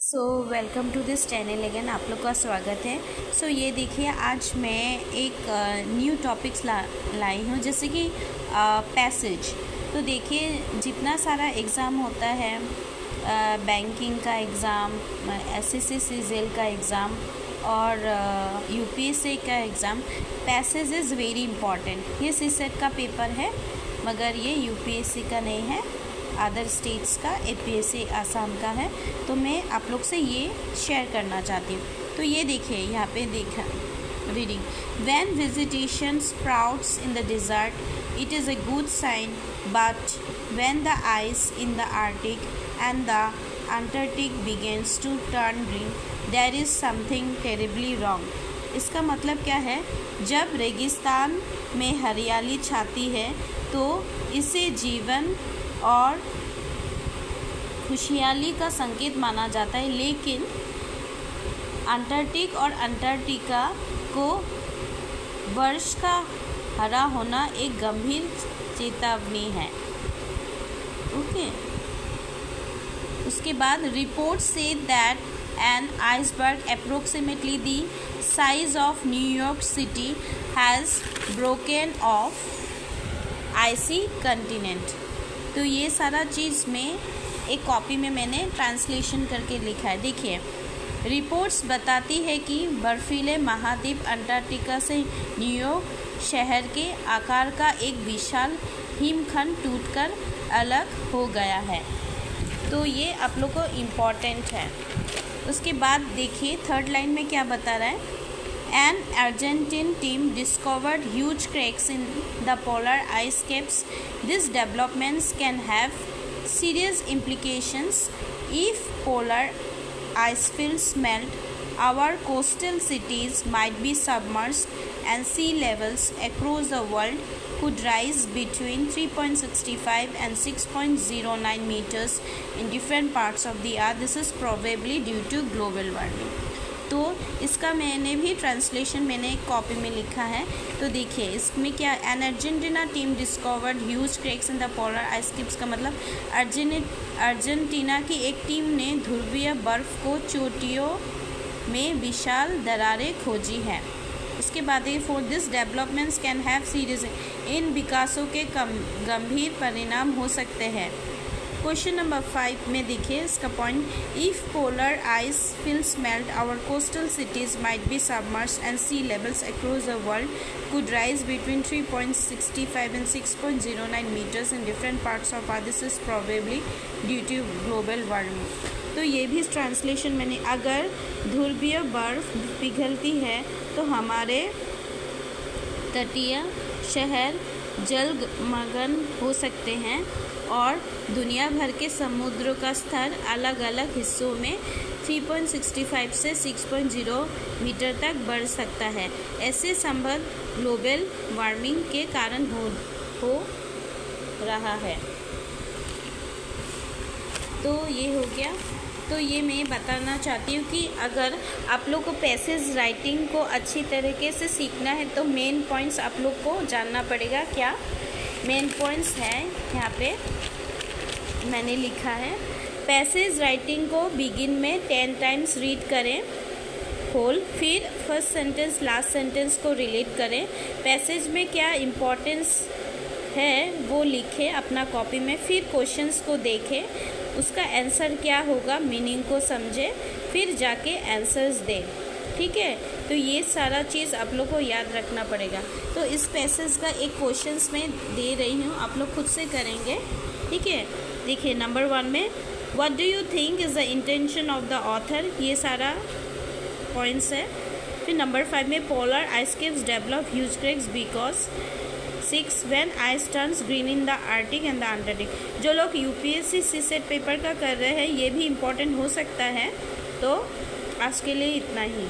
So welcome to this channel again, आप लोग का स्वागत है। ये देखिए, आज मैं एक न्यू टॉपिक्स लाई हूँ, जैसे कि पैसेज। तो देखिए, जितना सारा एग्ज़ाम होता है, बैंकिंग का एग्ज़ाम, एसएससी सीजीएल का एग्ज़ाम और यूपीएससी का exam, passage is very important. ये सीसेट का पेपर है, मगर ये यूपीएससी का नहीं है, अदर स्टेट्स का, एपीएससी आसाम का है। तो मैं आप लोग से ये शेयर करना चाहती हूँ। तो ये देखिए, यहाँ पे देखा reading, when vegetation sprouts in the desert it is a good sign, but when the ice in the Arctic and the Antarctic begins to turn green there is something terribly wrong. इसका मतलब क्या है? जब रेगिस्तान में हरियाली छाती है तो इसे जीवन और खुशहाली का संकेत माना जाता है, लेकिन अंटार्कटिक और अंटार्कटिका को वर्ष का हरा होना एक गंभीर चेतावनी है। ओके, उसके बाद रिपोर्ट से that an iceberg approximately the size of New York city has broken off icy continent. तो ये सारा चीज़ में एक कॉपी में मैंने ट्रांसलेशन करके लिखा है। देखिए, रिपोर्ट्स बताती है कि बर्फीले महाद्वीप अंटार्कटिका से न्यूयॉर्क शहर के आकार का एक विशाल हिमखंड टूटकर अलग हो गया है। तो ये आप लोग को इम्पॉर्टेंट है। उसके बाद देखिए, थर्ड लाइन में क्या बता रहा है? An Argentine team discovered huge cracks in the polar ice caps. These developments can have serious implications if polar ice fields melt. Our coastal cities might be submerged, and sea levels across the world could rise between 3.65 and 6.09 meters in different parts of the earth. This is probably due to global warming. तो इसका मैंने भी translation मैंने एक copy में लिखा है। तो देखिए, इसमें क्या, an Argentina team discovered huge cracks in the polar ice caps का मतलब अर्जेंटीना की एक टीम ने ध्रुवीय बर्फ को चोटियों में विशाल दरारें खोजी हैं। उसके बाद for this developments can have serious, इन विकासों के गंभीर परिणाम हो सकते हैं। क्वेश्चन नंबर 5 में देखिए इसका point, if polar ice fills melt our coastal cities might be submerged and sea levels across the world could rise between 3.65 and 6.09 metres in different parts of earth. This is probably due to global warming. तो ये भी translation मैंने, अगर ध्रुवीय बर्फ पिघलती है तो हमारे तटीय शहर जलमग्न हो सकते हैं और दुनिया भर के समुद्रों का स्तर अलग अलग हिस्सों में 3.65 से 6.0 मीटर तक बढ़ सकता है। ऐसे संभव ग्लोबल वार्मिंग के कारण हो रहा है। तो ये हो गया। तो ये मैं बताना चाहती हूँ कि अगर आप लोग को पैसेज राइटिंग को अच्छी तरीके से सीखना है तो मेन पॉइंट्स आप लोग को जानना पड़ेगा। क्या मेन पॉइंट्स हैं यहाँ पे मैंने लिखा है। पैसेज राइटिंग को बिगिन में 10 टाइम्स रीड करें होल, फिर फर्स्ट सेंटेंस लास्ट सेंटेंस को रिलेट करें। पैसेज में क्या इम्पोर्टेंस है वो लिखें अपना कॉपी में, फिर क्वेश्चंस को देखें, उसका आंसर क्या होगा, मीनिंग को समझें, फिर जाके आंसर्स दें। ठीक है, तो ये सारा चीज़ आप लोग को याद रखना पड़ेगा। तो इस पैसेज का एक क्वेश्चंस मैं दे रही हूँ, आप लोग खुद से करेंगे। ठीक है, देखिए नंबर 1 में, what do you think is the intention of the author, ये सारा पॉइंट्स है। फिर नंबर 5 में, polar ice caps develop huge cracks because 6 when ice turns green in the Arctic and the Antarctic. जो लोग यूपीएससी सीसेट पेपर का कर रहे हैं, ये भी इम्पोर्टेंट हो सकता है। तो आज के लिए इतना ही।